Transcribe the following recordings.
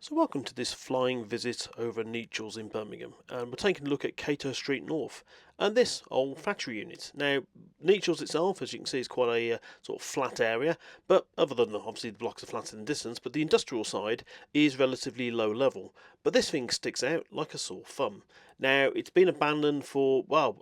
So welcome to this flying visit over Nechells in Birmingham, and we're taking a look at Cato Street North and this old factory unit. Now, Nechells itself, as you can see, is quite a sort of flat area, but other than obviously the blocks are flat in the distance, but the industrial side is relatively low level. But this thing sticks out like a sore thumb. Now, it's been abandoned for, well,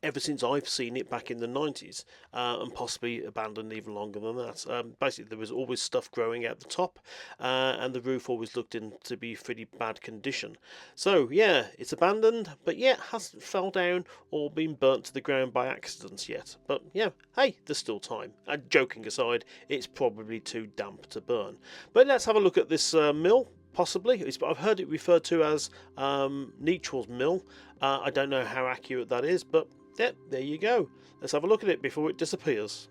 ever since I've seen it back in the 90s, and possibly abandoned even longer than that. Basically, there was always stuff growing out the top, and the roof always looked in to be pretty bad condition. So yeah, it's abandoned, but yeah, it hasn't fell down or been burnt to the ground by accidents yet. But yeah, hey, there's still time. And joking aside, it's probably too damp to burn. But let's have a look at this mill. Possibly, I've heard it referred to as Nechells Mill. I don't know how accurate that is, but yeah, there you go. Let's have a look at it before it disappears.